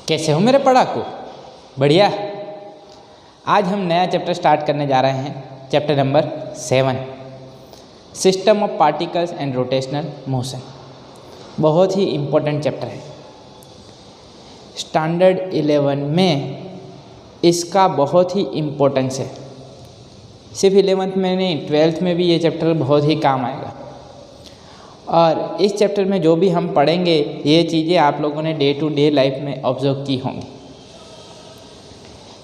कैसे हो मेरे पढ़ाकू? बढ़िया। आज हम नया चैप्टर स्टार्ट करने जा रहे हैं, chapter number 7, system of particles and rotational motion. बहुत ही इम्पोर्टेंट चैप्टर है। स्टैंडर्ड 11 में इसका बहुत ही इम्पोर्टेंस है। सिर्फ 11th में नहीं, 12th में भी ये चैप्टर बहुत ही काम आएगा। और इस चैप्टर में जो भी हम पढ़ेंगे, ये चीज़ें आप लोगों ने डे टू डे लाइफ में ऑब्जर्व की होंगी।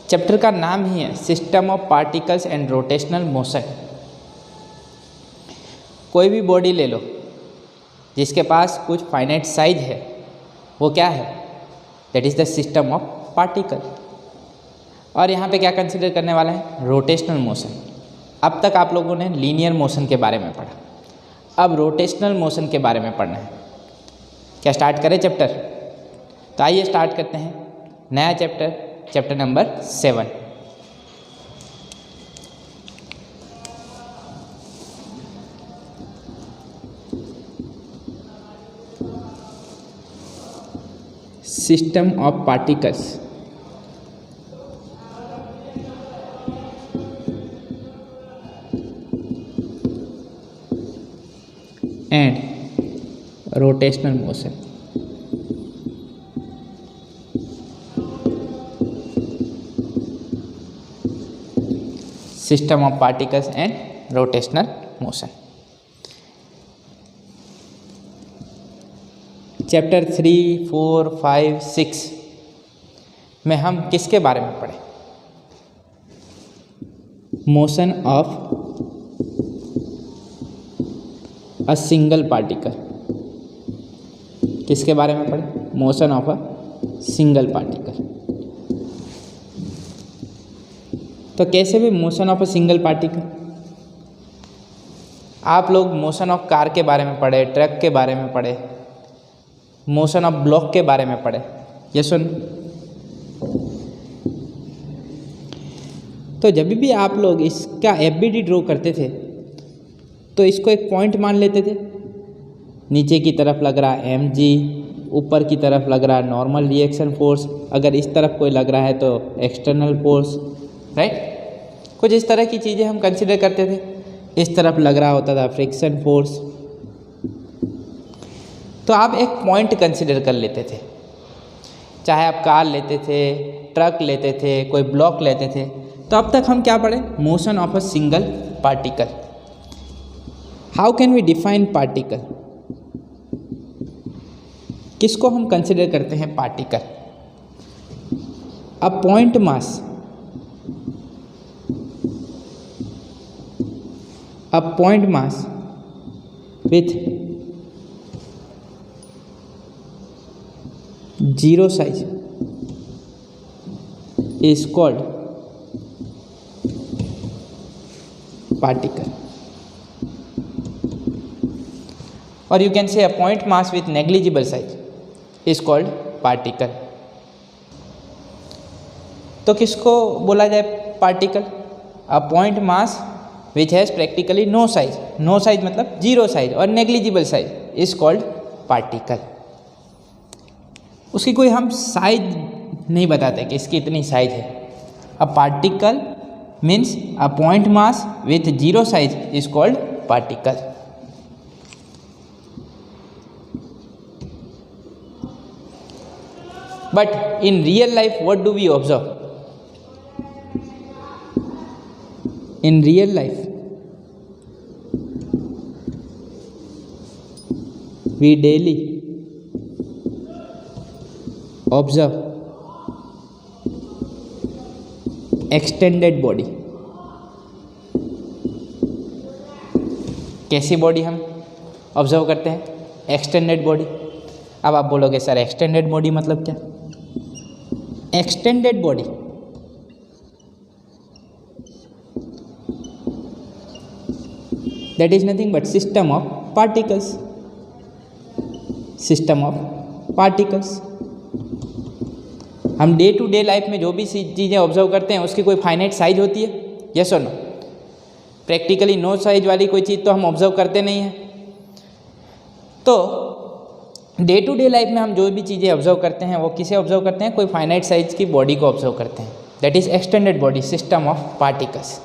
चैप्टर का नाम ही है system of particles and rotational motion. कोई भी बॉडी ले लो जिसके पास कुछ फाइनाइट साइज है, वो क्या है? That is the system of particle. और यहाँ पे क्या कंसिडर करने वाला है? Rotational motion. अब तक आप लोगों ने लीनियर मोशन के बारे में पढ़ा, अब रोटेशनल मोशन के बारे में पढ़ना है। क्या स्टार्ट करें चैप्टर? तो आइए स्टार्ट करते हैं नया chapter, chapter number 7। System of particles and rotational motion. System of particles and rotational motion. Chapter 3, 4, 5, 6 में हम किसके बारे में पढ़े? Motion of a single particle. किसके बारे में पढ़े? Motion of a single particle. तो कैसे भी motion of a single particle? आप लोग मोशन ऑफ कार के बारे में पढ़े, ट्रक के बारे में पढ़े, मोशन ऑफ ब्लॉक के बारे में पढ़े। ये सुन, तो जब भी आप लोग इसका एफबीडी ड्रॉ करते थे तो इसको एक पॉइंट मान लेते थे। नीचे की तरफ लग रहा है mg, ऊपर की तरफ लग रहा है नॉर्मल रिएक्शन फोर्स, अगर इस तरफ कोई लग रहा है तो एक्सटर्नल फोर्स, राइट। कुछ इस तरह की चीज़ें हम कंसिडर करते थे। इस तरफ लग रहा होता था फ्रिक्शन फोर्स। तो आप एक पॉइंट कंसिडर कर लेते थे, चाहे आप कार लेते थे, ट्रक लेते थे, कोई ब्लॉक लेते थे। तो अब तक हम क्या पढ़े? Motion of a single particle. How can we define particle? किसको हम कंसिडर करते हैं particle? A point mass, a point mass with zero size is called particle, or you can say a point mass with negligible size is called particle. तो किसको बोला जाए particle? A point mass which has practically no size. No size मतलब zero size और negligible size is called particle. उसकी कोई हम size नहीं बताते कि इसकी इतनी साइज है। A particle means a point mass with zero size is called particle. But in real life what do we observe? In real life we daily observe extended body. कैसी बॉडी हम observe करते हैं? Extended body. अब आप बोलोगे sir extended body मतलब क्या? Extended body that is nothing but system of particles. System of particles. हम डे टू डे लाइफ में जो भी चीज़ें ऑब्जर्व करते हैं उसकी कोई फाइनाइट साइज होती है? यस और नो? प्रैक्टिकली नो साइज वाली कोई चीज़ तो हम ऑब्जर्व करते नहीं हैं। तो डे टू डे लाइफ में हम जो भी चीज़ें ऑब्जर्व करते हैं वो किसे ऑब्जर्व करते हैं, कोई फाइनाइट साइज की बॉडी को ऑब्जर्व करते हैं, that is extended body system of particles.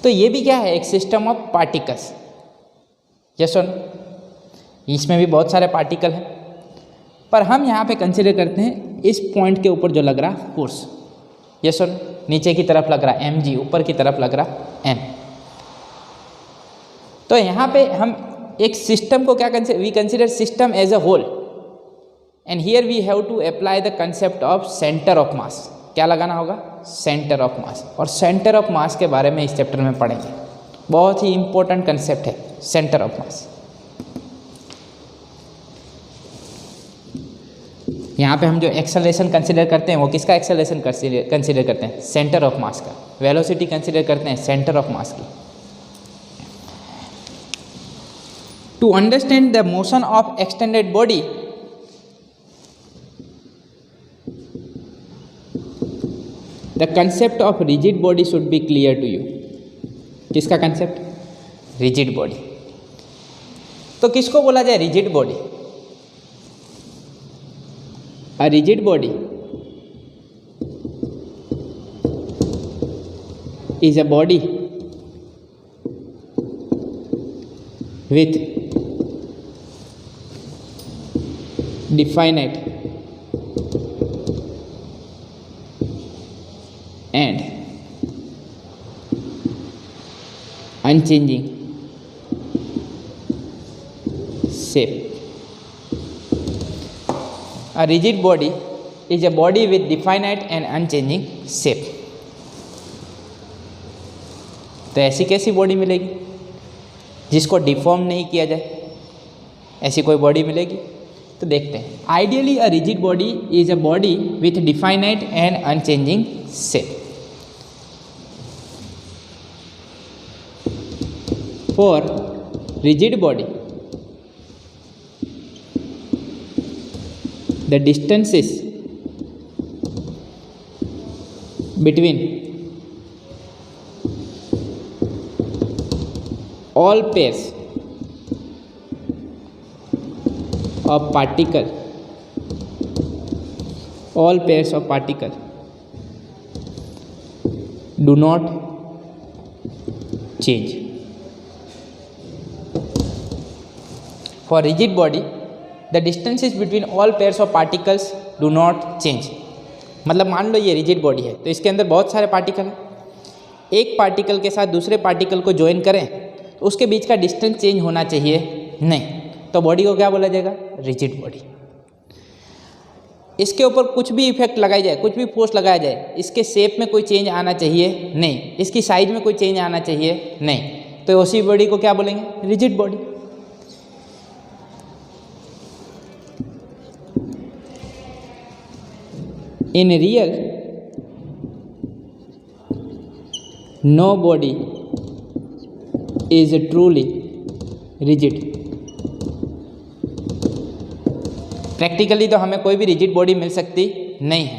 तो ये भी क्या है, एक सिस्टम ऑफ पार्टिकल्स। यस और नो, इसमें भी बहुत सारे पार्टिकल हैं, पर हम यहाँ पे कंसिडर करते हैं इस पॉइंट के ऊपर जो लग रहा फोर्स। यस और नो, नीचे की तरफ लग रहा mg, ऊपर की तरफ लग रहा m। तो यहाँ पे हम एक सिस्टम को क्या consider, we consider system as a whole, and here we have to apply the concept of centre of mass. क्या लगाना होगा, सेंटर ऑफ मास। और सेंटर ऑफ मास के बारे में इस चैप्टर में पढ़ेंगे, बहुत ही इंपॉर्टेंट कंसेप्ट है सेंटर ऑफ मास। यहाँ पे हम जो एक्सेलरेशन कंसिडर करते हैं वो किसका एक्सेलरेशन कंसिडर करते हैं, सेंटर ऑफ मास का। वेलोसिटी कंसिडर करते हैं सेंटर ऑफ मास की। To understand the motion of extended body, the concept of rigid body should be clear to you. किसका कंसेप्ट, रिजिड बॉडी। तो किसको बोला जाए rigid body? A rigid body is a body with definite and unchanging shape. A rigid body is a body with definite and unchanging shape. तो ऐसी कैसी body मिलेगी जिसको डिफॉर्म नहीं किया जाए, ऐसी कोई बॉडी मिलेगी? तो देखते हैं। Ideally a rigid body is a body with definite and unchanging shape. For rigid body the distances between all pairs of particle, all pairs of particle do not change. For rigid body the distances between all pairs of particles do not change. मतलब मान लो ये rigid body है तो इसके अंदर बहुत सारे particle हैं, एक पार्टिकल के साथ दूसरे पार्टिकल को ज्वाइन करें तो उसके बीच का डिस्टेंस चेंज होना चाहिए नहीं, तो बॉडी को क्या बोला जाएगा, रिजिड बॉडी। इसके ऊपर कुछ भी इफेक्ट लगाया जाए, कुछ भी फोर्स लगाया जाए, इसके शेप में कोई चेंज आना चाहिए नहीं, इसकी साइज में कोई चेंज आना चाहिए नहीं, तो उसी बॉडी को क्या बोलेंगे, rigid body. In real no body is truly rigid. Practically तो हमें कोई भी रिजिड बॉडी मिल सकती नहीं है।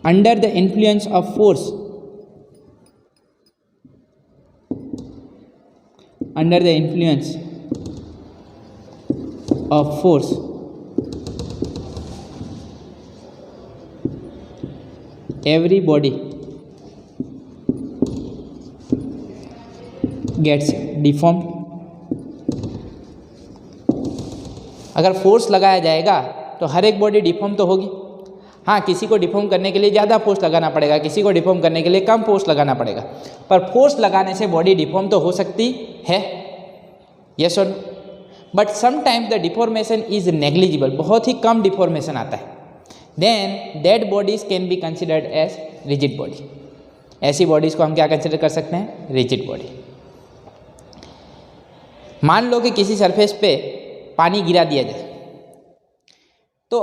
Under the influence of force, under the influence of force every body gets deformed. अगर फोर्स लगाया जाएगा तो हर एक बॉडी डिफॉर्म तो होगी। हाँ, किसी को डिफॉर्म करने के लिए ज़्यादा फोर्स लगाना पड़ेगा, किसी को डिफॉर्म करने के लिए कम फोर्स लगाना पड़ेगा, पर फोर्स लगाने से बॉडी डिफॉर्म तो हो सकती है, यस और no. But sometimes the deformation is negligible, बहुत ही कम डिफॉर्मेशन आता है, then that bodies can be considered as rigid body. ऐसी बॉडीज़ को हम क्या कंसिडर कर सकते हैं, रिजिड बॉडी। मान लो कि किसी सरफेस पे पानी गिरा दिया जाए तो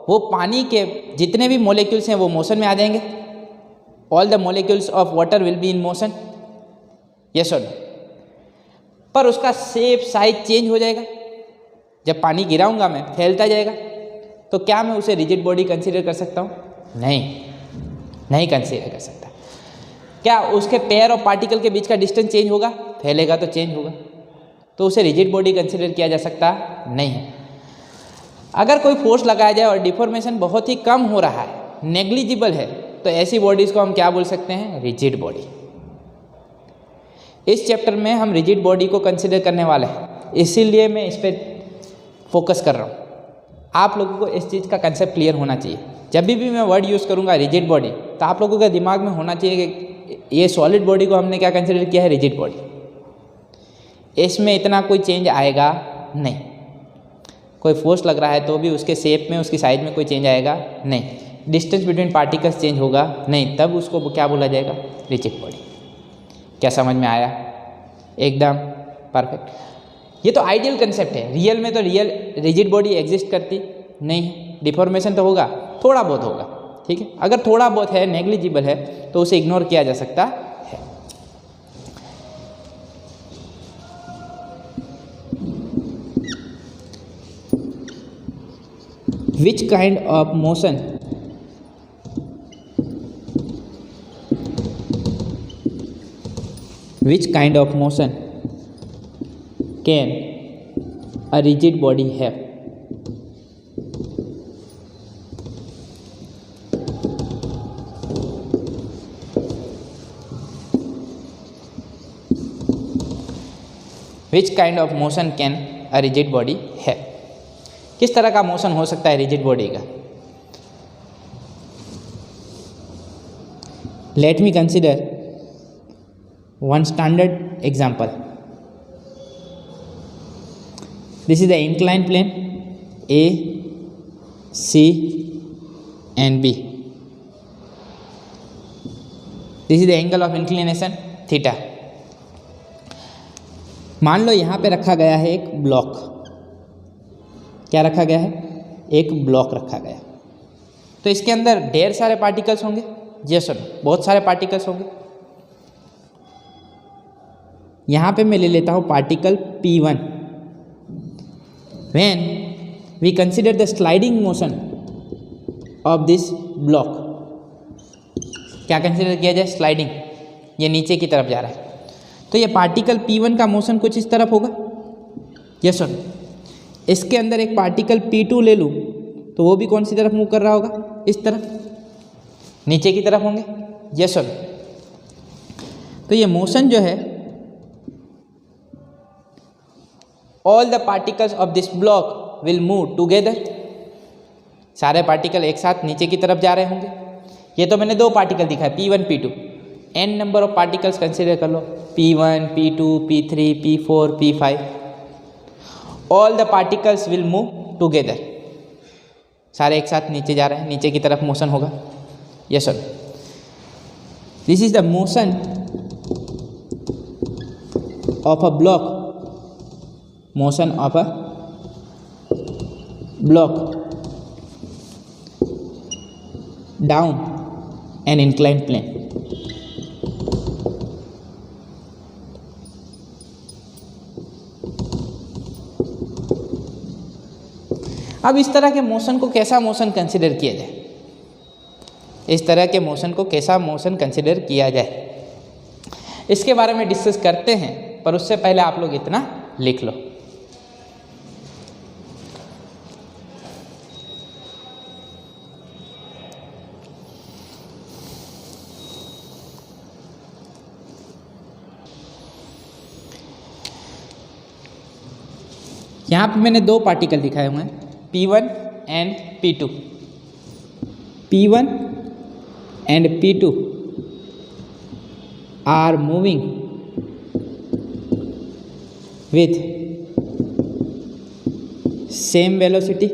वो पानी के जितने भी मॉलिक्यूल्स हैं वो मोशन में आ जाएंगे। All the molecules of water will be in motion, yes और नो। पर उसका शेप साइज चेंज हो जाएगा, जब पानी गिराऊंगा मैं फैलता जाएगा, तो क्या मैं उसे रिजिड बॉडी कंसीडर कर सकता हूँ? नहीं कंसीडर कर सकता। क्या उसके पेयर और पार्टिकल के बीच का डिस्टेंस चेंज होगा? फैलेगा तो चेंज होगा, तो उसे रिजिड बॉडी कंसिडर किया जा सकता नहीं है। अगर कोई फोर्स लगाया जाए और डिफॉर्मेशन बहुत ही कम हो रहा है, नेग्लिजिबल है, तो ऐसी बॉडीज़ को हम क्या बोल सकते हैं? Rigid body. इस चैप्टर में हम रिजिड बॉडी को कंसिडर करने वाले हैं, इसीलिए मैं इस पर फोकस कर रहा हूँ। आप लोगों को इस चीज़ का कंसेप्ट क्लियर होना चाहिए। जब भी मैं वर्ड यूज़ करूँगा रिजिड बॉडी, तो आप लोगों के दिमाग में होना चाहिए कि ये सॉलिड बॉडी को हमने क्या कंसिडर किया है? Rigid body. इसमें इतना कोई चेंज आएगा नहीं। कोई फोर्स लग रहा है तो भी उसके शेप में, उसकी साइज में कोई चेंज आएगा नहीं। डिस्टेंस बिटवीन पार्टिकल्स चेंज होगा नहीं, तब उसको क्या बोला जाएगा? Rigid body. क्या समझ में आया? एकदम परफेक्ट। ये तो आइडियल कंसेप्ट है। रियल में तो रिजिड बॉडी एग्जिस्ट करती नहीं है। डिफॉर्मेशन तो होगा, थोड़ा बहुत होगा, ठीक है। अगर थोड़ा बहुत है, नेग्लिजिबल है, तो उसे इग्नोर किया जा सकता है। Which kind of motion can a rigid body have? Which kind of motion can a rigid body have? किस तरह का मोशन हो सकता है रिजिड बॉडी का? Let me consider one standard example. This is the incline plane A, C and B. This is the angle of inclination theta. मान लो यहाँ पे रखा गया है एक ब्लॉक। क्या रखा गया है? एक ब्लॉक रखा गया। तो इसके अंदर ढेर सारे पार्टिकल्स होंगे। यस और नो, बहुत सारे पार्टिकल्स होंगे। यहाँ पे मैं ले लेता हूँ particle P1। When we consider the sliding motion of this block, क्या कंसिडर किया जाए? स्लाइडिंग। ये नीचे की तरफ जा रहा है, तो ये पार्टिकल P1 का मोशन कुछ इस तरफ होगा। यस और नो। इसके अंदर एक पार्टिकल P2 ले लूँ तो वो भी कौन सी तरफ मूव कर रहा होगा? इस तरफ, नीचे की तरफ होंगे। यस और नो। तो ये मोशन जो है, all the particles of this block will move together. सारे पार्टिकल एक साथ नीचे की तरफ जा रहे होंगे। ये तो मैंने दो पार्टिकल दिखाए, P1 P2। n number of particles consider कर लो, P1 P2 P3 P4 P5। All the particles will move together. सारे एक साथ नीचे जा रहे हैं, नीचे की तरफ मोशन होगा। Yes sir, this is the motion of a block, motion of a block down an inclined plane. अब इस तरह के मोशन को कैसा मोशन कंसिडर किया जाए? इस तरह के मोशन को कैसा मोशन कंसिडर किया जाए, इसके बारे में डिस्कस करते हैं। पर उससे पहले आप लोग इतना लिख लो। यहाँ पे मैंने दो पार्टिकल दिखाए हुए हैं, P1 and P2। P1 and P2 are moving with same velocity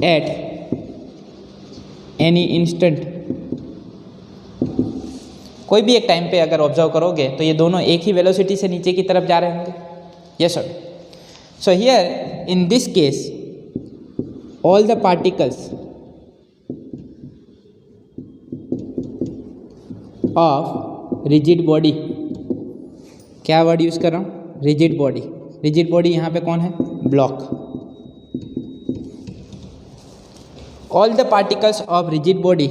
at any instant। कोई भी एक टाइम पे अगर ऑब्जर्व करोगे तो ये दोनों एक ही वेलोसिटी से नीचे की तरफ जा रहे होंगे। Yes sir. So here in this case all the particles of rigid body, क्या वर्ड यूज कर रहा हूँ? Rigid body. रिजिड बॉडी यहाँ पे कौन है? Block. all the particles of rigid body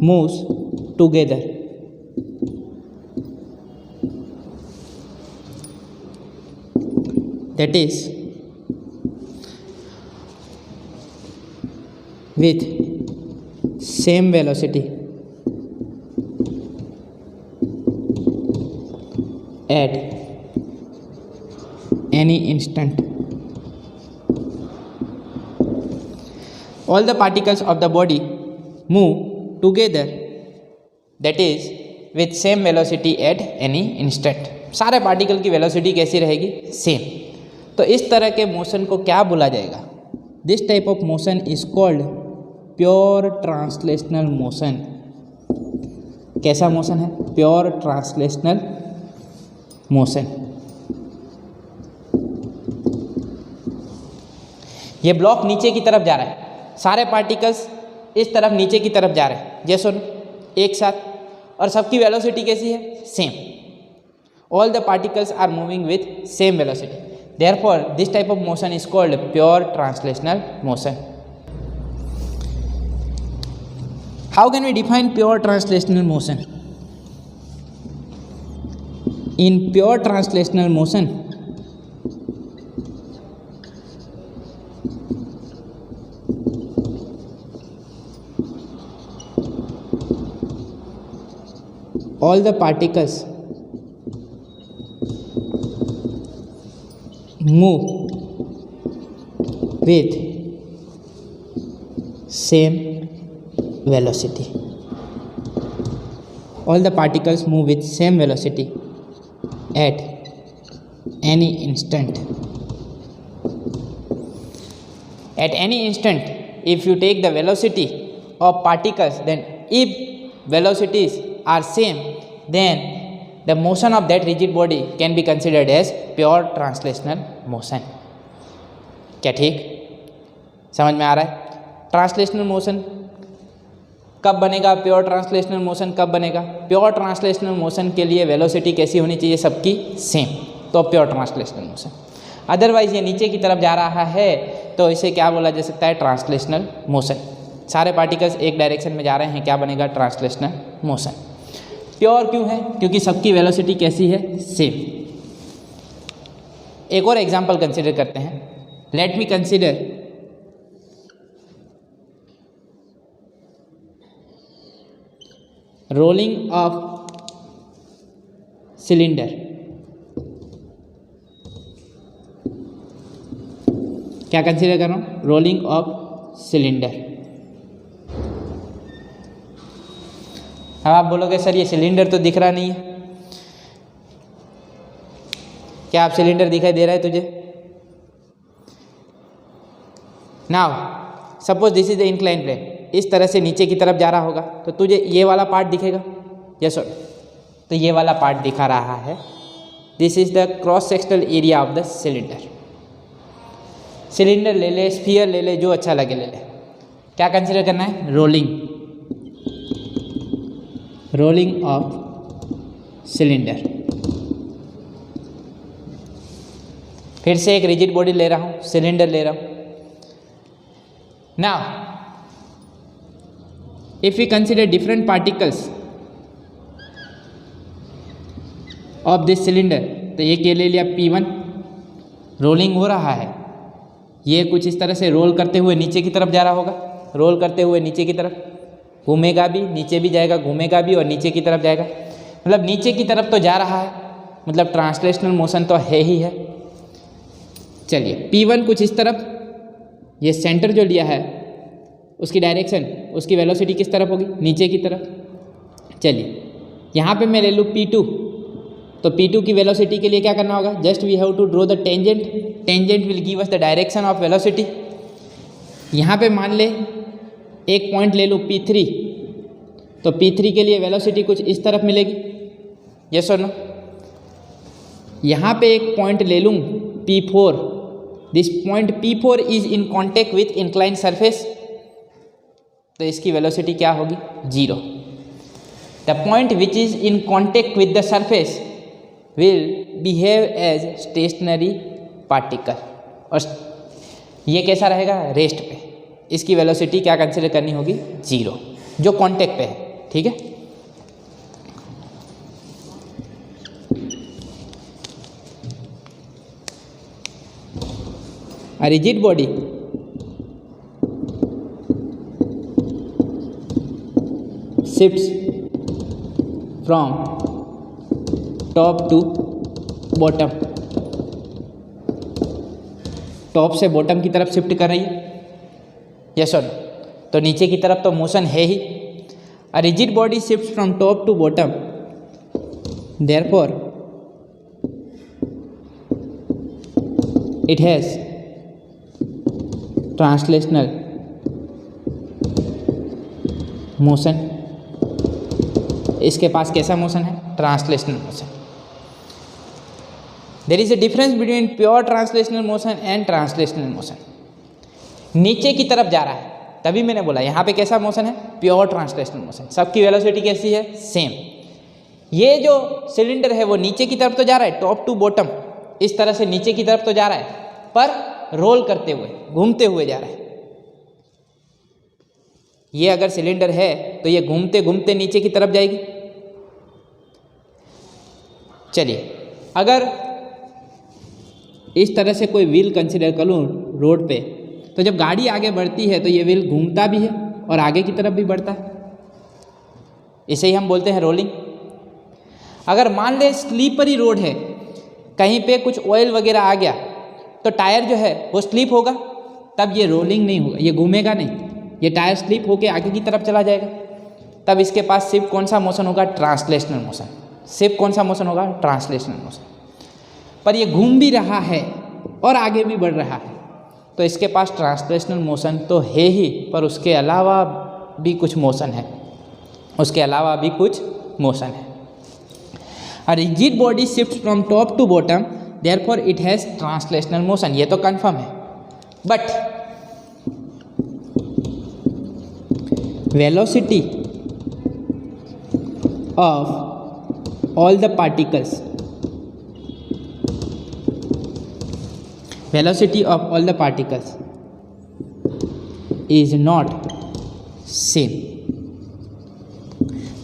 moves together। that is with same velocity at any instant. All the particles of the body move together, that is with same velocity at any instant. सारे particle की velocity कैसी रहेगी? Same. तो इस तरह के motion को क्या बोला जाएगा? This type of motion is called pure translational motion. कैसा मोशन है? Pure translational motion. ये ब्लॉक नीचे की तरफ जा रहा है, सारे पार्टिकल्स इस तरफ नीचे की तरफ जा रहे हैं, जैसे एक साथ, और सबकी वेलोसिटी कैसी है? Same. All the particles are moving with same velocity. Therefore this type of motion is called pure translational motion. How can we define pure translational motion? In pure translational motion, all the particles move with same velocity. All the particles move with same velocity at any instant. At any instant, if you take the velocity of particles, then if velocities are same, then the motion of that rigid body can be considered as pure translational motion. क्या ठीक समझ में आ रहा है? Translational motion कब बनेगा? Pure translational motion कब बनेगा? प्योर ट्रांसलेशनल मोशन के लिए वेलोसिटी कैसी होनी चाहिए? सबकी सेम, तो प्योर ट्रांसलेशनल मोशन. अदरवाइज ये नीचे की तरफ जा रहा है तो इसे क्या बोला जा सकता है? Translational motion. सारे पार्टिकल्स एक डायरेक्शन में जा रहे हैं, क्या बनेगा? Translational motion. प्योर क्यों है? क्योंकि सबकी वेलोसिटी कैसी है? सेम. एक और एग्जाम्पल कंसिडर करते हैं. Late me consider rolling of cylinder. क्या कंसीडर कर रहा हूँ? Rolling of cylinder. अब आप बोलोगे सर ये सिलेंडर तो दिख रहा नहीं है. क्या आप सिलेंडर दिखाई दे रहा है तुझे? Now suppose this is the incline plane. इस तरह से नीचे की तरफ जा रहा होगा तो तुझे ये वाला पार्ट दिखेगा. यस सर, तो ये वाला पार्ट दिखा रहा है. This is the cross sectional area of the cylinder. Cylinder ले ले, स्फीयर ले ले, जो अच्छा लगे ले ले. क्या कंसीडर करना है? Rolling of cylinder. फिर से एक रिजिड बॉडी ले रहा हूँ, सिलेंडर ले रहा हूँ. Now if we consider different particles of this cylinder, तो ये क्या ले लिया? P1. रोलिंग हो रहा है, ये कुछ इस तरह से रोल करते हुए नीचे की तरफ जा रहा होगा. रोल करते हुए नीचे की तरफ घूमेगा भी, नीचे भी जाएगा, घूमेगा भी और नीचे की तरफ जाएगा. मतलब नीचे की तरफ तो जा रहा है, मतलब ट्रांसलेशनल मोशन तो है ही है. चलिए P1 कुछ इस तरफ, ये सेंटर जो लिया है उसकी डायरेक्शन, उसकी वेलोसिटी किस तरफ होगी? नीचे की तरफ. चलिए यहाँ पे मैं ले लूँ P2, तो P2 की वेलोसिटी के लिए क्या करना होगा? Just we have to draw the tangent. Tangent will give us the direction of velocity. यहाँ पे मान ले एक पॉइंट ले लूँ P3, तो P3 के लिए वेलोसिटी कुछ इस तरफ मिलेगी. यस और नो? यहाँ पे एक पॉइंट ले लूँ P4. This point P4 is in contact with incline surface, तो इसकी वेलोसिटी क्या होगी? 0. The point which is in contact with the surface will behave as stationary particle, और ये कैसा रहेगा? रेस्ट पे. इसकी वेलोसिटी क्या कंसिडर करनी होगी? 0, जो कॉन्टेक्ट पे है. ठीक है. A rigid body shifts from top to bottom, top से बॉटम की तरफ शिफ्ट कर रही है, यस और नो? तो नीचे की तरफ तो मोशन है ही. A rigid body shift from top to bottom, therefore it has translational motion. इसके पास कैसा मोशन है? Translational motion. There is a difference between pure translational motion and translational motion. नीचे की तरफ जा रहा है, तभी मैंने बोला यहाँ पे कैसा मोशन है? Pure translational motion. सबकी वेलोसिटी कैसी है? सेम. ये जो सिलेंडर है वो नीचे की तरफ तो जा रहा है, टॉप टू बॉटम इस तरह से नीचे की तरफ तो जा रहा है, पर रोल करते हुए, घूमते हुए जा रहा है. ये अगर सिलेंडर है तो ये घूमते घूमते नीचे की तरफ जाएगी. चलिए, अगर इस तरह से कोई व्हील कंसिडर करूँ रोड पे, तो जब गाड़ी आगे बढ़ती है तो ये व्हील घूमता भी है और आगे की तरफ भी बढ़ता है. इसे ही हम बोलते हैं रोलिंग. अगर मान लें स्लीपरी रोड है, कहीं पे कुछ ऑयल वगैरह आ गया तो टायर जो है वो स्लिप होगा, तब ये रोलिंग नहीं होगा, ये घूमेगा नहीं, ये टायर स्लिप होके आगे की तरफ चला जाएगा. तब इसके पास सिर्फ कौन सा मोशन होगा? Translational motion. सिर्फ कौन सा मोशन होगा? Translational motion. पर ये घूम भी रहा है और आगे भी बढ़ रहा है, तो इसके पास ट्रांसलेशनल मोशन तो है ही, पर उसके अलावा भी कुछ मोशन है, उसके अलावा भी कुछ मोशन है. A rigid body shifts from top to bottom, therefore it has translational motion. ये तो कंफर्म है. But velocity of all the particles, velocity of all the particles is not same.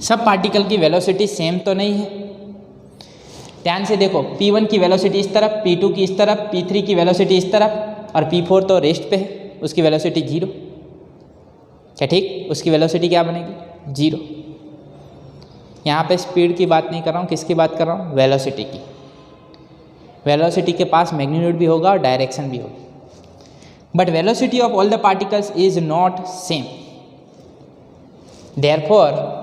सब पार्टिकल की वेलोसिटी सेम तो नहीं है. ध्यान से देखो, P1 की वेलोसिटी इस तरफ, P2 की इस तरफ, P3 की वेलोसिटी इस तरफ, और P4 तो रेस्ट पे है, उसकी वेलोसिटी 0. क्या ठीक? उसकी वेलोसिटी क्या बनेगी? 0. यहाँ पे स्पीड की बात नहीं कर रहा हूँ, किसकी बात कर रहा हूँ? वेलोसिटी की. वेलोसिटी के पास मैग्नीट्यूड भी होगा और डायरेक्शन भी होगी. But velocity of all the particles is not same. Therefore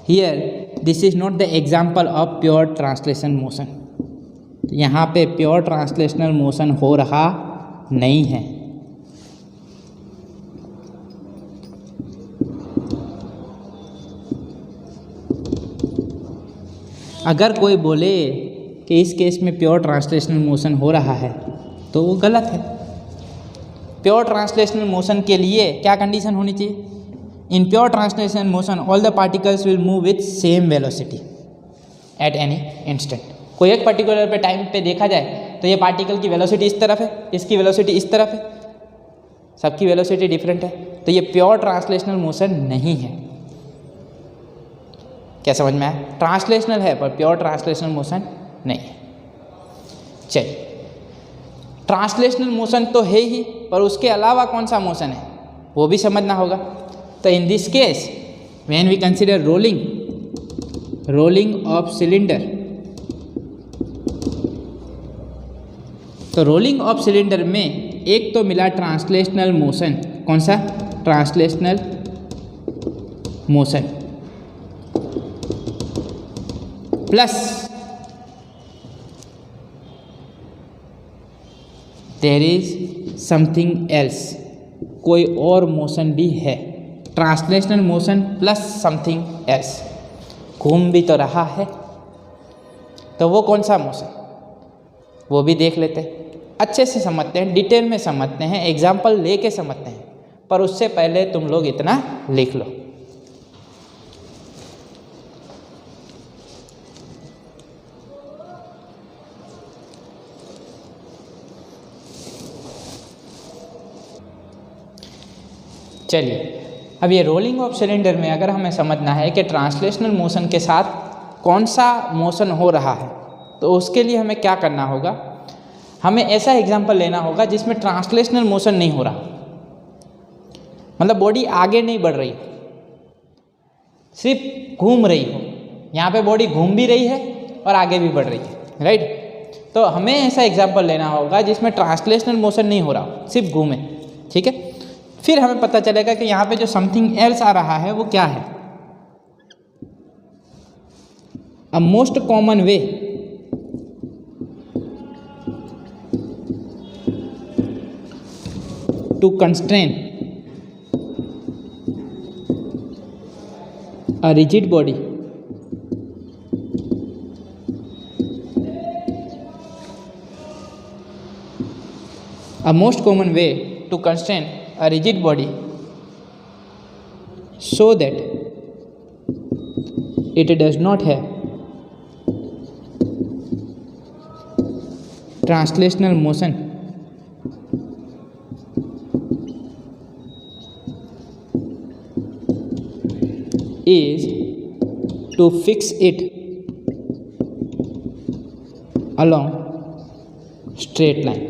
here this is not the example of pure translation motion. यहाँ पे प्योर ट्रांसलेशनल मोशन हो रहा नहीं है. अगर कोई बोले कि इस केस में प्योर ट्रांसलेशनल मोशन हो रहा है तो वो गलत है. प्योर ट्रांसलेशनल मोशन के लिए क्या कंडीशन होनी चाहिए? In pure translation motion, all the particles will move with same velocity at any instant. कोई एक पर्टिकुलर पे टाइम पे देखा जाए तो ये पार्टिकल की वेलोसिटी इस तरफ है, इसकी वेलोसिटी इस तरफ है, सबकी वेलोसिटी डिफरेंट है, तो ये प्योर ट्रांसलेशनल मोशन नहीं है. क्या समझ में आया? ट्रांसलेशनल है पर प्योर ट्रांसलेशनल मोशन नहीं है. चलिए, ट्रांसलेशनल मोशन तो है ही, पर उसके अलावा कौन सा मोशन है वो भी समझना होगा. तो in this case, when we consider rolling of cylinder, तो रोलिंग ऑफ सिलेंडर में एक तो मिला ट्रांसलेशनल मोशन. कौन सा? Translational motion. Plus there is something else, कोई और मोशन भी है. Translational motion plus something else, घूम भी तो रहा है, तो वो कौन सा मोशन? वो भी देख लेते हैं, अच्छे से समझते हैं, डिटेल में समझते हैं, एग्जाम्पल लेके समझते हैं. पर उससे पहले तुम लोग इतना लिख लो. चलिए, अब ये रोलिंग ऑफ सिलेंडर में अगर हमें समझना है कि ट्रांसलेशनल मोशन के साथ कौन सा मोशन हो रहा है, तो उसके लिए हमें क्या करना होगा? हमें ऐसा एग्जाम्पल लेना होगा जिसमें ट्रांसलेशनल मोशन नहीं हो रहा, मतलब बॉडी आगे नहीं बढ़ रही, सिर्फ घूम रही हो। यहाँ पे बॉडी घूम भी रही है और आगे भी बढ़ रही है, राइट। तो हमें ऐसा एग्जाम्पल लेना होगा जिसमें ट्रांसलेशनल मोशन नहीं हो रहा, सिर्फ घूमे, ठीक है। फिर हमें पता चलेगा कि यहाँ पे जो समथिंग एल्स आ रहा है वो क्या है। A most common way to constrain a rigid body a most common way to constrain a rigid body so that it does not have translational motion is to fix it along straight line।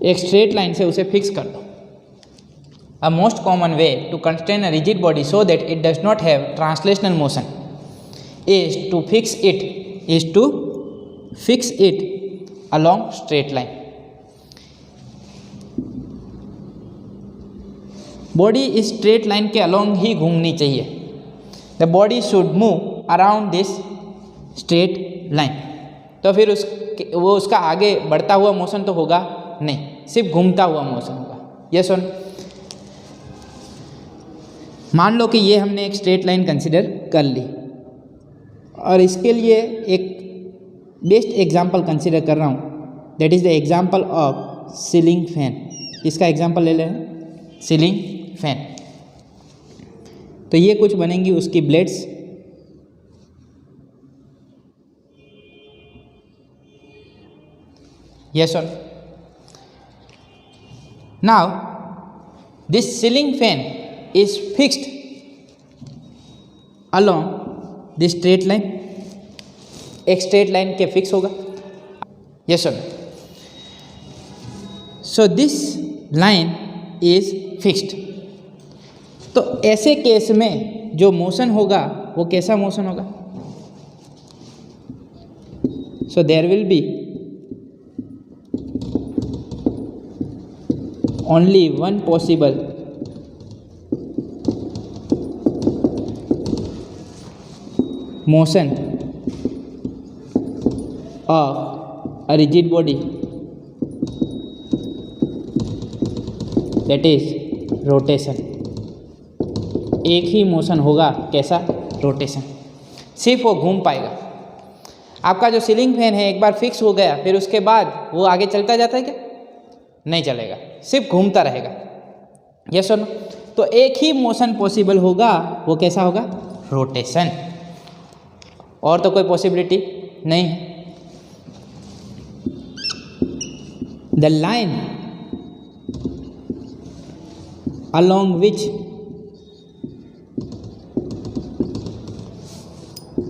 एक straight line से उसे fix कर दो। A most common way to constrain a rigid body so that it does not have translational motion is to fix it along straight line। Body इस straight line के along ही घूमनी चाहिए। The body should move around this straight line. तो फिर वो उसका आगे बढ़ता हुआ मोशन तो होगा नहीं, सिर्फ घूमता हुआ मोशन होगा। ये सुन, मान लो कि ये हमने एक स्ट्रेट लाइन कंसिडर कर ली और इसके लिए एक बेस्ट एग्जांपल कंसिडर कर रहा हूँ, that is the example of ceiling fan. इसका एग्जांपल ले लें, सीलिंग फैन। तो ये कुछ बनेंगी उसकी ब्लेड्स। यस और now this ceiling fan is fixed along this straight line. एक स्ट्रेट लाइन के फिक्स होगा। यस और so this line is fixed. तो ऐसे केस में जो मोशन होगा वो कैसा मोशन होगा? So there will be only one possible motion of a rigid body, that is rotation. एक ही मोशन होगा, कैसा? रोटेशन। सिर्फ वो घूम पाएगा। आपका जो सीलिंग फैन है एक बार फिक्स हो गया, फिर उसके बाद वो आगे चलता जाता है क्या? नहीं चलेगा, सिर्फ घूमता रहेगा। यस और नो? तो एक ही मोशन पॉसिबल होगा, वो कैसा होगा? रोटेशन। और तो कोई पॉसिबिलिटी नहीं है। The line along which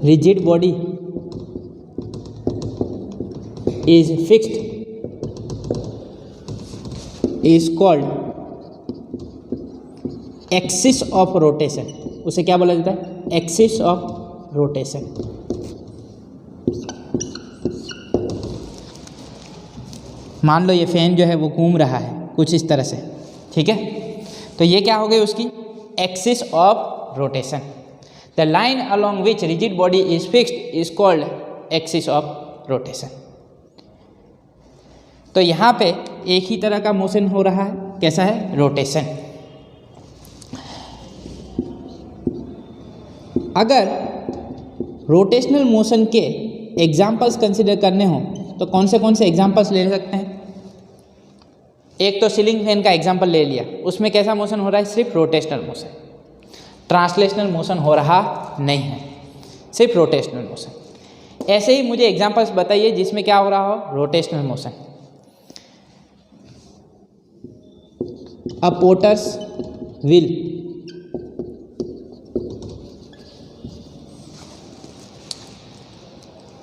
rigid body is fixed is called axis of rotation। उसे क्या बोला जाता है? axis of rotation। मान लो ये फैन जो है वो घूम रहा है कुछ इस तरह से, ठीक है? तो ये क्या हो गई उसकी? Axis of rotation. The line along which rigid body is fixed is called axis of rotation. तो यहाँ पे एक ही तरह का मोशन हो रहा है, कैसा है? रोटेशन। अगर रोटेशनल मोशन के एग्जाम्पल्स कंसिडर करने हो तो कौन से एग्जाम्पल्स ले सकते हैं? एक तो सीलिंग फैन का एग्जाम्पल ले लिया, उसमें कैसा मोशन हो रहा है? सिर्फ रोटेशनल मोशन। ट्रांसलेशनल मोशन हो रहा नहीं है, सिर्फ रोटेशनल मोशन। ऐसे ही मुझे एग्जाम्पल्स बताइए जिसमें क्या हो रहा हो? Rotational motion. A potters wheel,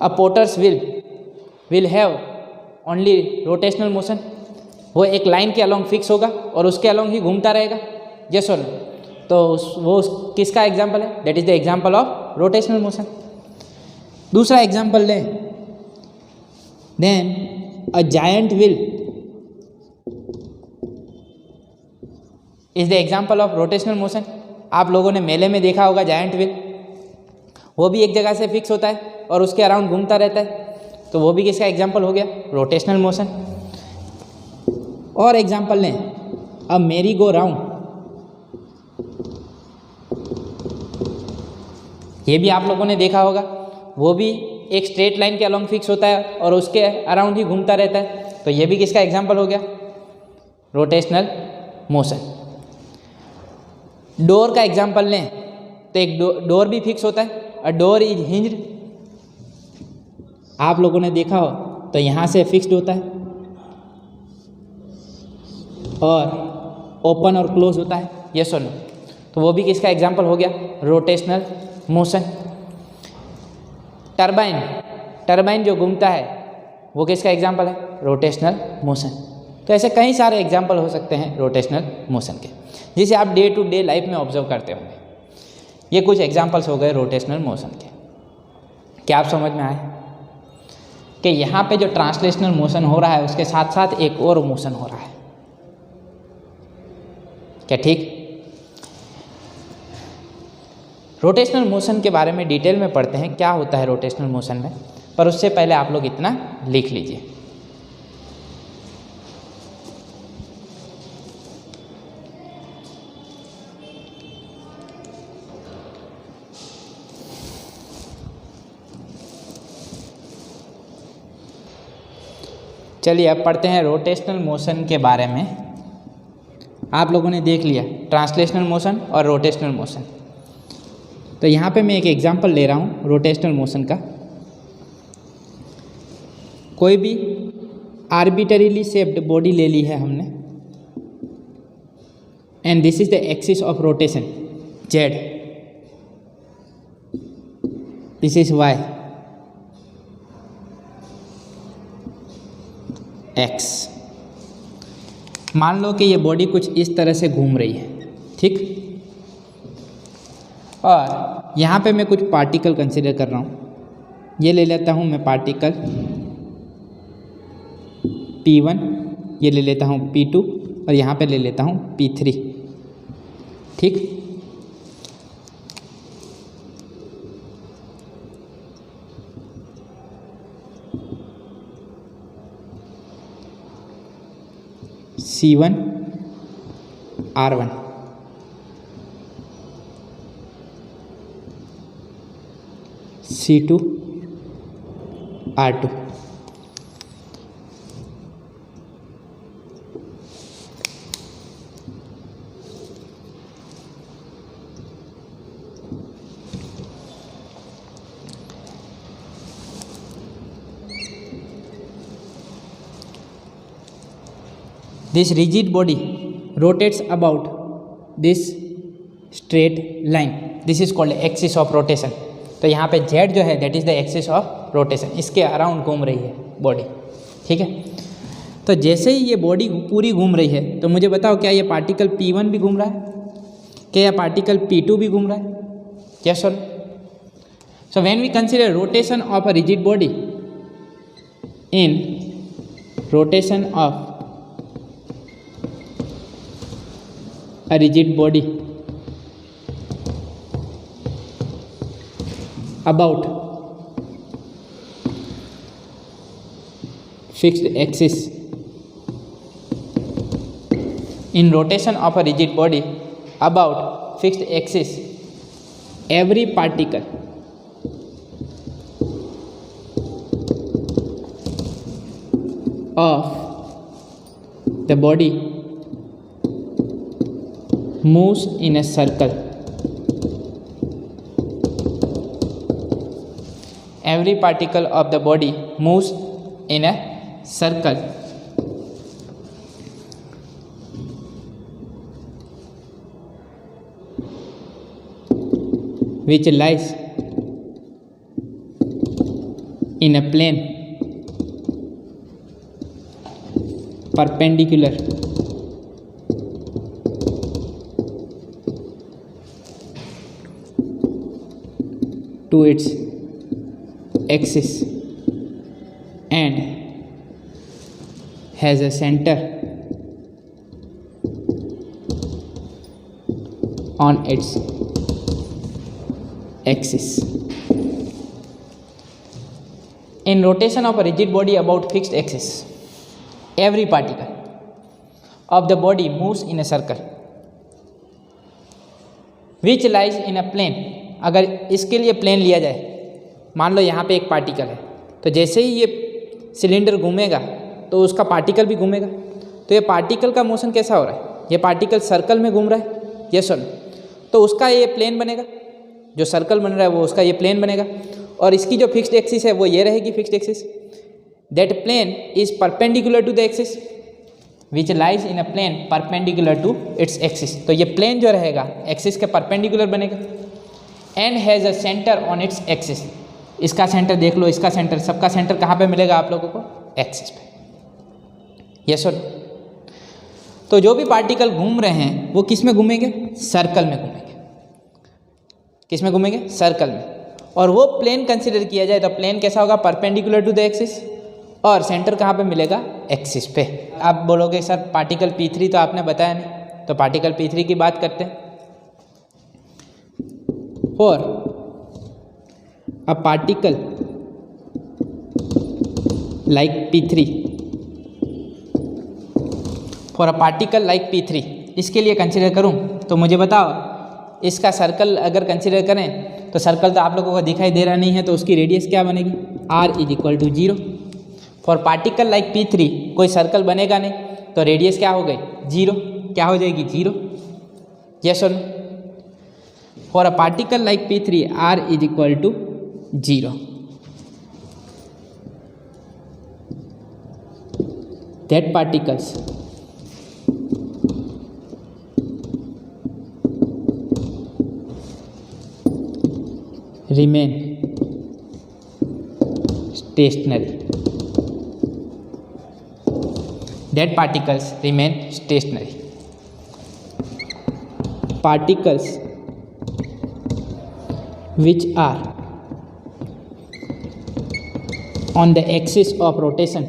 a potters will have only rotational motion, वो एक लाइन के अलोंग फिक्स होगा और उसके अलोंग ही घूमता रहेगा, यस और नो? तो वो किसका एग्जाम्पल है? That is the example of rotational motion. दूसरा एग्जाम्पल लें, then a giant wheel is the example of rotational motion. आप लोगों ने मेले में देखा होगा जायंट व्हील, वो भी एक जगह से फिक्स होता है और उसके अराउंड घूमता रहता है, तो वो भी किसका एग्जाम्पल हो गया? Rotational motion. और एग्जाम्पल लें, अ मेरी गो राउंड, ये भी आप लोगों ने देखा होगा, वो भी एक स्ट्रेट लाइन के अलोंग फिक्स होता है और उसके अराउंड ही घूमता रहता है, तो ये भी किसका एग्जाम्पल हो गया? Rotational motion. डोर का एग्जाम्पल लें तो एक डोर भी फिक्स होता है, अ डोर इज हिंज्ड, आप लोगों ने देखा हो तो यहाँ से फिक्स्ड होता है और ओपन और क्लोज होता है, यस और नो? तो वो भी किसका एग्जाम्पल हो गया? Rotational motion. टरबाइन जो घूमता है वो किसका एग्जाम्पल है? Rotational motion. तो ऐसे कई सारे एग्जाम्पल हो सकते हैं रोटेशनल मोशन के, जिसे आप डे टू डे लाइफ में ऑब्जर्व करते होंगे। ये कुछ एग्जाम्पल्स हो गए रोटेशनल मोशन के। क्या आप समझ में आए कि यहाँ पे जो ट्रांसलेशनल मोशन हो रहा है उसके साथ साथ एक और मोशन हो रहा है? क्या ठीक? रोटेशनल मोशन के बारे में डिटेल में पढ़ते हैं, क्या होता है रोटेशनल मोशन में, पर उससे पहले आप लोग इतना लिख लीजिए। चलिए अब पढ़ते हैं रोटेशनल मोशन के बारे में। आप लोगों ने देख लिया ट्रांसलेशनल मोशन और रोटेशनल मोशन। तो यहाँ पे मैं एक एग्जांपल ले रहा हूँ रोटेशनल मोशन का। कोई भी आर्बिटरीली शेप्ड बॉडी ले ली है हमने, and this is the axis of rotation z, this is y, x. मान लो कि ये बॉडी कुछ इस तरह से घूम रही है, ठीक? और यहाँ पे मैं कुछ पार्टिकल कंसीडर कर रहा हूँ। ये ले लेता हूँ मैं पार्टिकल P1, ये ले लेता हूँ P2 और यहाँ पे ले लेता हूँ P3, ठीक? C1 R1, C2 R2, this rigid body rotates about this straight line, this is called axis of rotation। तो यहाँ पे z जो है that is the axis of rotation, इसके अराउंड घूम रही है बॉडी, ठीक है? तो जैसे ही ये बॉडी पूरी घूम रही है तो मुझे बताओ क्या ये पार्टिकल P1 भी घूम रहा है? क्या यह पार्टिकल P2 भी घूम रहा है? यस और? So when we consider rotation of a rigid body, in rotation of a rigid body about fixed axis, in rotation of a rigid body about fixed axis, every particle of the body moves in a circle, every particle of the body moves in a circle which lies in a plane perpendicular to its axis and has a center on its axis. In rotation of a rigid body about fixed axis, every particle of the body moves in a circle which lies in a plane. अगर इसके लिए plane लिया जाए, मान लो यहाँ पे एक पार्टिकल है, तो जैसे ही ये सिलेंडर घूमेगा तो उसका पार्टिकल भी घूमेगा। तो ये पार्टिकल का मोशन कैसा हो रहा है, ये पार्टिकल सर्कल में घूम रहा है, यस और नो, तो उसका ये प्लेन बनेगा, जो सर्कल बन रहा है वो उसका ये प्लेन बनेगा। और इसकी जो फिक्स्ड एक्सिस है वो ये रहेगी fixed axis. That plane is perpendicular to the axis which lies in a plane perpendicular to its axis. तो ये प्लेन जो रहेगा एक्सिस के परपेंडिकुलर बनेगा। And has a centre on its axis, इसका सेंटर देख लो, इसका सेंटर, सबका सेंटर कहाँ पे मिलेगा आप लोगों को, एक्सिस पे, यस और। तो जो भी पार्टिकल घूम रहे हैं वो किस में घूमेंगे, सर्कल में घूमेंगे। किस में घूमेंगे, सर्कल में। और वो प्लेन कंसिडर किया जाए तो प्लेन कैसा होगा, परपेंडिकुलर टू द एक्सिस, और सेंटर कहाँ पे मिलेगा, एक्सिस पे। आप बोलोगे सर पार्टिकल P3 तो आपने बताया नहीं, तो पार्टिकल P3 की बात करते हैं। For a particle like P3, for a particle like P3, इसके लिए कंसिडर करूं तो मुझे बताओ, इसका सर्कल अगर कंसिडर करें तो सर्कल तो आप लोगों को दिखाई दे रहा नहीं है, तो उसकी रेडियस क्या बनेगी, r is equal to 0। For particle like P3 कोई सर्कल बनेगा नहीं, तो रेडियस क्या हो गई, 0, क्या हो जाएगी, 0, यस और no. For a particle like P3 r is equal to 0। That particles remain stationary. That particles remain stationary. Particles which are on the axis of rotation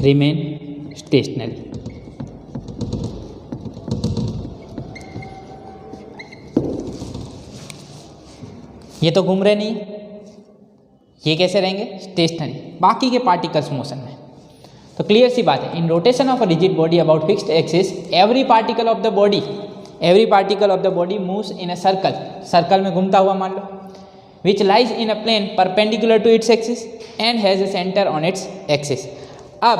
remain stationary. ये तो घूम रहे नहीं, ये कैसे रहेंगे, स्टेशनरी, बाकी के पार्टिकल्स मोशन में। तो क्लियर सी बात है, in rotation of a rigid body about fixed axis every particle of the body moves in a circle, circle में घूमता हुआ मान लो, which lies in a plane perpendicular to its axis and has a centre on its axis. अब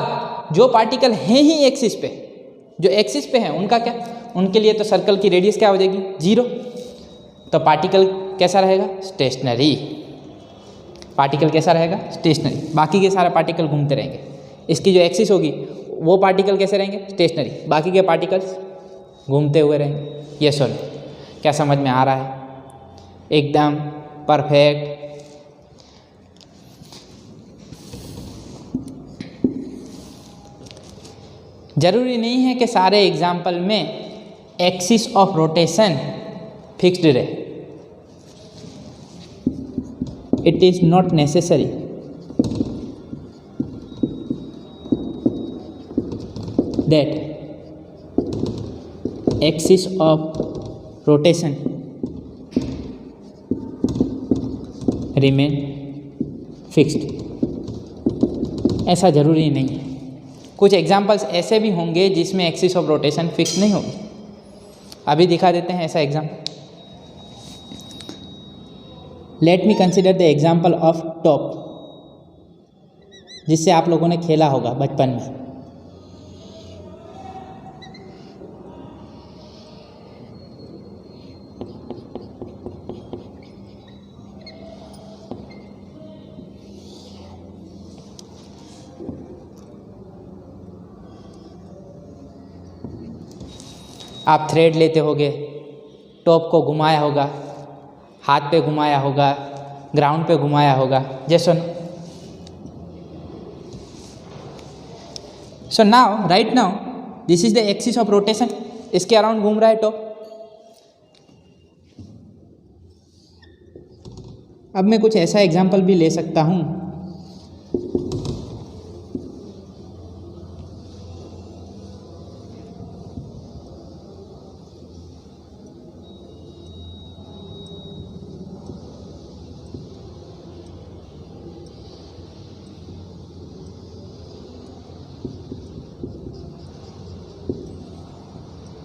जो particle हैं ही axis पे, जो एक्सिस पे हैं उनका क्या, उनके लिए तो सर्कल की रेडियस क्या हो जाएगी, 0। तो पार्टिकल कैसा रहेगा, स्टेशनरी। पार्टिकल कैसा रहेगा, स्टेशनरी। बाकी के सारे पार्टिकल घूमते रहेंगे, इसकी जो एक्सिस होगी वो पार्टिकल कैसे रहेंगे, स्टेशनरी, baकी के पार्टिकल्स घूमते हुए रहेंगे। ये सुन, क्या समझ में आ रहा है, एकदम परफेक्ट। जरूरी नहीं है कि सारे एग्जाम्पल में एक्सिस ऑफ रोटेशन फिक्स्ड रहे, it is not necessary that axis of rotation remain fixed, ऐसा ज़रूरी नहीं है। कुछ एग्जाम्पल्स ऐसे भी होंगे जिसमें एक्सिस ऑफ रोटेशन फिक्स नहीं होगी। अभी दिखा देते हैं ऐसा example. Late me consider the example of top, जिससे आप लोगों ने खेला होगा बचपन में। आप थ्रेड लेते होगे, टॉप को घुमाया होगा, हाथ पे घुमाया होगा, ग्राउंड पे घुमाया होगा। जैसे so now right now this is the axis of rotation, इसके अराउंड घूम रहा है टॉप। अब मैं कुछ ऐसा एग्जाम्पल भी ले सकता हूँ,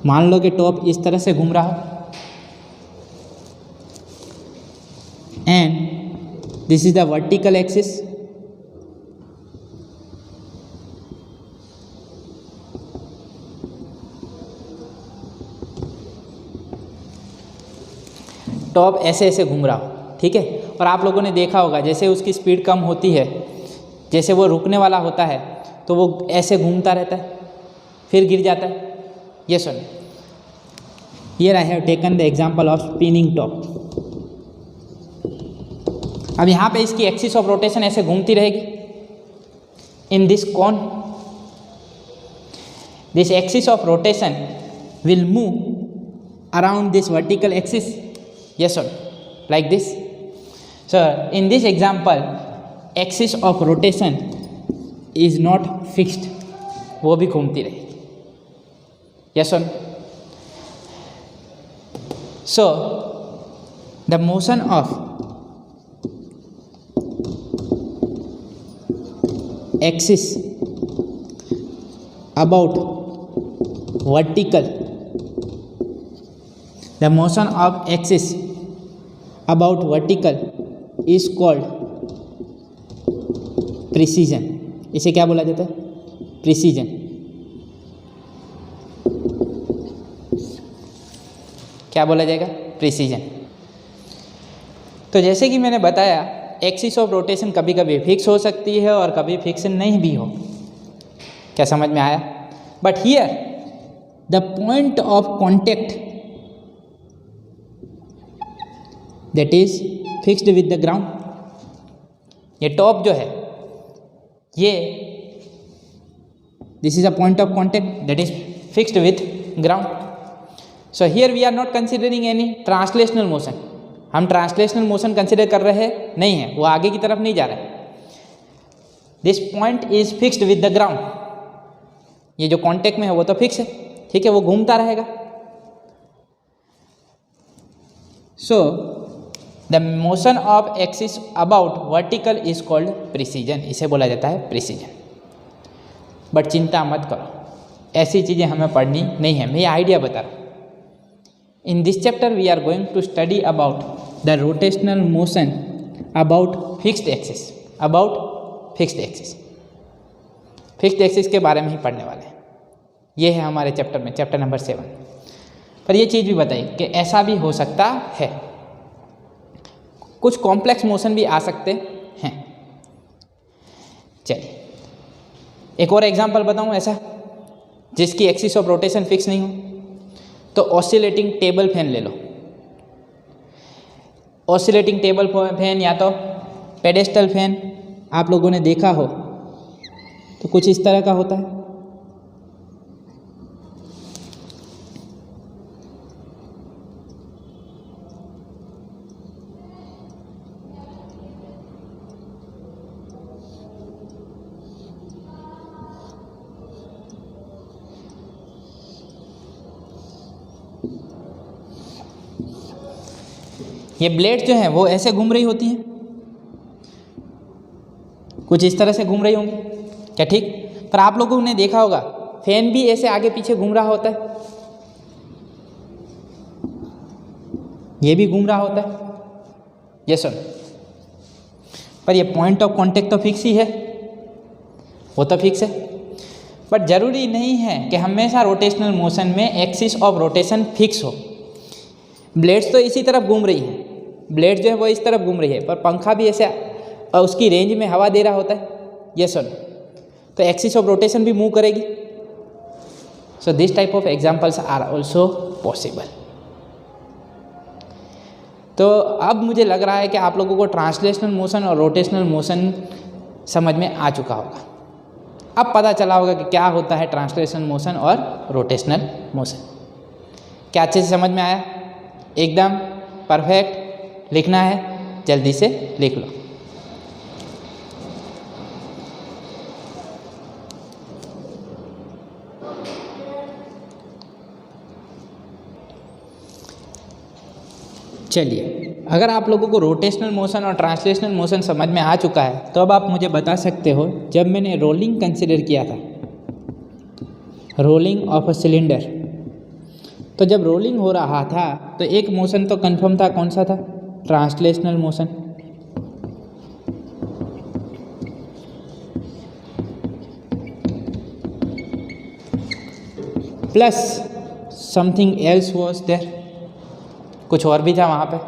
मान लो कि टॉप इस तरह से घूम रहा हो and this is the vertical axis, top ऐसे ऐसे घूम रहा हो, ठीक है। और आप लोगों ने देखा होगा जैसे उसकी स्पीड कम होती है, जैसे वो रुकने वाला होता है तो वो ऐसे घूमता रहता है, फिर गिर जाता है। ये सुन, here I have taken the example of spinning top. अब यहाँ पे इसकी एक्सिस ऑफ रोटेशन ऐसे घूमती रहेगी in this cone. This axis of rotation will move around this vertical axis, yes or like this. So in this example axis of rotation is not fixed, वो भी घूमती रहेगी, yes or no? So the motion of axis about vertical, the motion of axis about vertical is called precision. इसे क्या बोला जाता है? Precision. क्या बोला जाएगा? प्रिसीजन। तो जैसे कि मैंने बताया एक्सिस ऑफ रोटेशन कभी कभी फिक्स हो सकती है और कभी फिक्स नहीं भी हो। क्या समझ में आया? But here the point of contact that is fixed with the ground। ये टॉप जो है ये this is a point of contact that is fixed with ground। so here we are not considering any translational motion। हम translational motion consider कर रहे हैं नहीं है, वो आगे की तरफ नहीं जा रहा है। This point is fixed with the ground, ये जो कॉन्टेक्ट में है वो तो फिक्स है, ठीक है, वो घूमता रहेगा। So the motion of axis about vertical is called precision, इसे बोला जाता है प्रिसीजन। बट चिंता मत करो, ऐसी चीज़ें हमें पढ़नी नहीं है, मैं ये आइडिया बता रहा हूँ। In this chapter we are going to study about the rotational motion about fixed axis, about fixed axis. Fixed axis के बारे में ही पढ़ने वाले हैं। ये है हमारे चैप्टर में, चैप्टर नंबर 7। पर ये चीज़ भी बताइए कि ऐसा भी हो सकता है, कुछ कॉम्प्लेक्स मोशन भी आ सकते हैं। चलिए एक और एग्जांपल बताऊं ऐसा जिसकी एक्सिस ऑफ रोटेशन फिक्स नहीं हो, तो ऑसिलेटिंग टेबल फैन ले लो। ऑसिलेटिंग टेबल फैन या तो पेडेस्टल फैन आप लोगों ने देखा हो तो कुछ इस तरह का होता है। ये ब्लेड जो है वो ऐसे घूम रही होती हैं, कुछ इस तरह से घूम रही होंगी क्या, ठीक। पर आप लोगों ने देखा होगा फैन भी ऐसे आगे पीछे घूम रहा होता है, ये भी घूम रहा होता है। ये सुन, पर ये पॉइंट ऑफ कांटेक्ट तो फिक्स ही है, वो तो फिक्स है। बट ज़रूरी नहीं है कि हमेशा रोटेशनल मोशन में एक्सिस ऑफ रोटेशन फिक्स हो। ब्लेड्स तो इसी तरफ घूम रही हैं, ब्लेड जो है वो इस तरफ घूम रही है, पर पंखा भी ऐसे उसकी रेंज में हवा दे रहा होता है। ये सुन, तो एक्सिस ऑफ रोटेशन भी मूव करेगी। So this type of examples are also possible. तो अब मुझे लग रहा है कि आप लोगों को ट्रांसलेशनल मोशन और रोटेशनल मोशन समझ में आ चुका होगा। अब पता चला होगा कि क्या होता है ट्रांसलेशनल मोशन और रोटेशनल मोशन। क्या अच्छे से समझ में आया? एकदम परफेक्ट। लिखना है, जल्दी से लिख लो। चलिए, अगर आप लोगों को रोटेशनल मोशन और ट्रांसलेशनल मोशन समझ में आ चुका है तो अब आप मुझे बता सकते हो, जब मैंने रोलिंग कंसिडर किया था, रोलिंग ऑफ अ सिलेंडर, तो जब रोलिंग हो रहा था तो एक मोशन तो कंफर्म था, कौन सा था? Translational motion. Plus something else was there, कुछ और भी था वहाँ पे।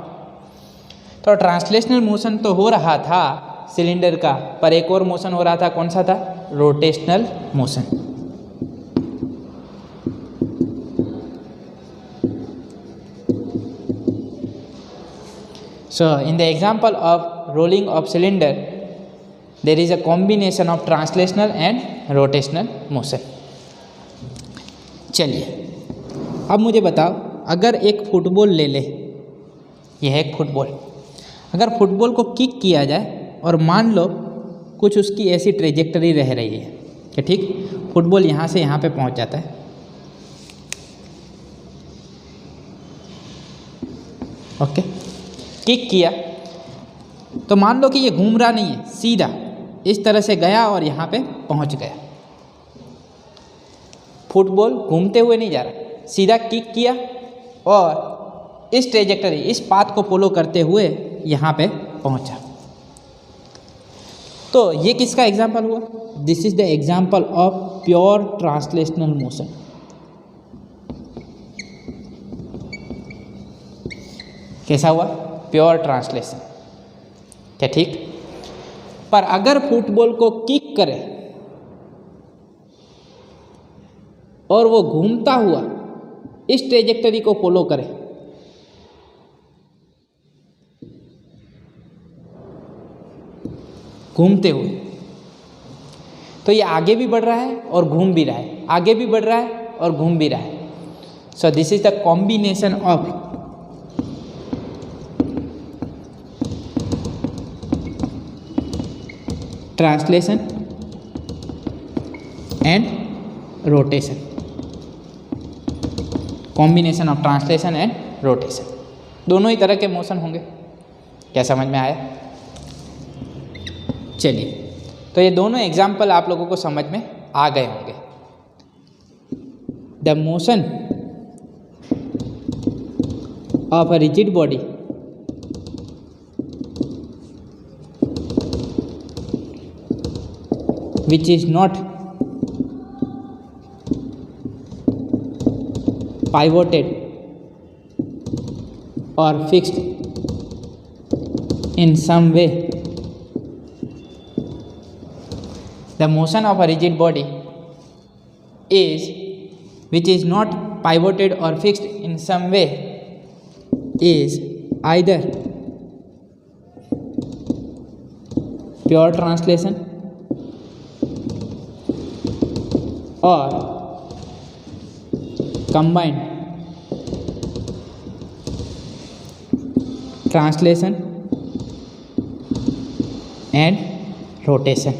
तो ट्रांसलेशनल मोशन तो हो रहा था सिलेंडर का, पर एक और मोशन हो रहा था, कौन सा था? Rotational motion. So in the example of rolling of cylinder, there is a combination of translational and rotational motion. चलिए, अब मुझे बताओ, अगर एक फुटबॉल ले ले, यह है एक फुटबॉल, अगर फुटबॉल को किक किया जाए और मान लो कुछ उसकी ऐसी ट्रेजेक्टरी रह रही है कि ठीक फुटबॉल यहाँ से यहाँ पे पहुँच जाता है, ओके, किक किया तो मान लो कि ये घूम रहा नहीं है, सीधा इस तरह से गया और यहाँ पे पहुँच गया। फुटबॉल घूमते हुए नहीं जा रहा, सीधा किक किया और इस ट्रेजेक्टरी, इस पाथ को फॉलो करते हुए यहाँ पे पहुँचा। तो ये किसका एग्जाम्पल हुआ? This is the example of pure translational motion. कैसा हुआ? प्योर ट्रांसलेशन, क्या ठीक? पर अगर फुटबॉल को किक करे और वो घूमता हुआ इस ट्रेजेक्टरी को फॉलो करे, घूमते हुए, तो ये आगे भी बढ़ रहा है और घूम भी रहा है, आगे भी बढ़ रहा है और घूम भी रहा है। So this is the combination of translation and rotation, combination of translation and rotation, दोनों ही तरह के मोशन होंगे। क्या समझ में आया? चलिए, तो ये दोनों एग्जाम्पल आप लोगों को समझ में आ गए होंगे। The motion of a rigid body which is not pivoted or fixed in some way. The motion of a rigid body is which is not pivoted or fixed in some way is either pure translation or combined translation and rotation।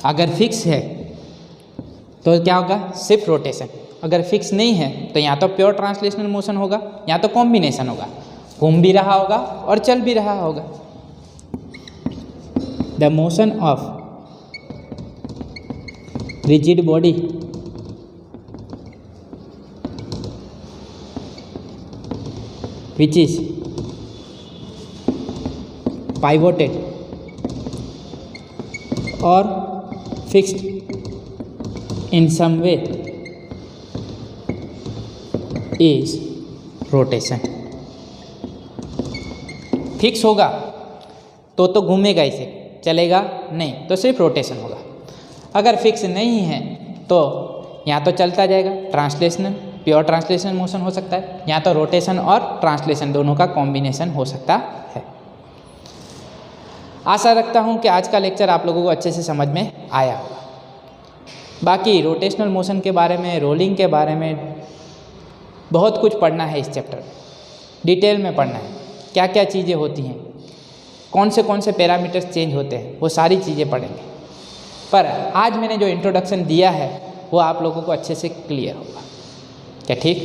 अगर fix है तो क्या होगा? सिर्फ rotation. अगर fix नहीं है तो या तो प्योर ट्रांसलेशनल मोशन होगा या तो कॉम्बिनेशन होगा, घूम भी रहा होगा और चल भी रहा होगा। The motion of rigid body which is pivoted or fixed in some way is rotation। Fix होगा तो घूमेगा, इसे चलेगा नहीं, तो सिर्फ रोटेशन होगा। अगर फिक्स नहीं है तो या तो चलता जाएगा ट्रांसलेशनल प्योर ट्रांसलेशन मोशन हो सकता है, या तो रोटेशन और ट्रांसलेशन दोनों का कॉम्बिनेशन हो सकता है। आशा रखता हूँ कि आज का लेक्चर आप लोगों को अच्छे से समझ में आया होगा। बाकी रोटेशनल मोशन के बारे में, रोलिंग के बारे में बहुत कुछ पढ़ना है इस चैप्टर में, डिटेल में पढ़ना है, क्या क्या चीज़ें होती हैं, कौन से पैरामीटर्स चेंज होते हैं, वो सारी चीज़ें पढ़ेंगे। पर आज मैंने जो इंट्रोडक्शन दिया है वो आप लोगों को अच्छे से क्लियर होगा क्या? ठीक,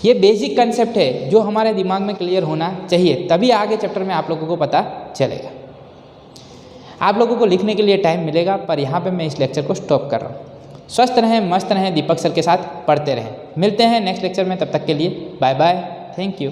ये बेसिक कंसेप्ट है जो हमारे दिमाग में क्लियर होना चाहिए, तभी आगे चैप्टर में आप लोगों को पता चलेगा। आप लोगों को लिखने के लिए टाइम मिलेगा, पर यहाँ पे मैं इस लेक्चर को स्टॉप कर रहा हूँ। स्वस्थ रहें, मस्त रहें, दीपक सर के साथ पढ़ते रहें। मिलते हैं नेक्स्ट लेक्चर में, तब तक के लिए बाय बाय, थैंक यू।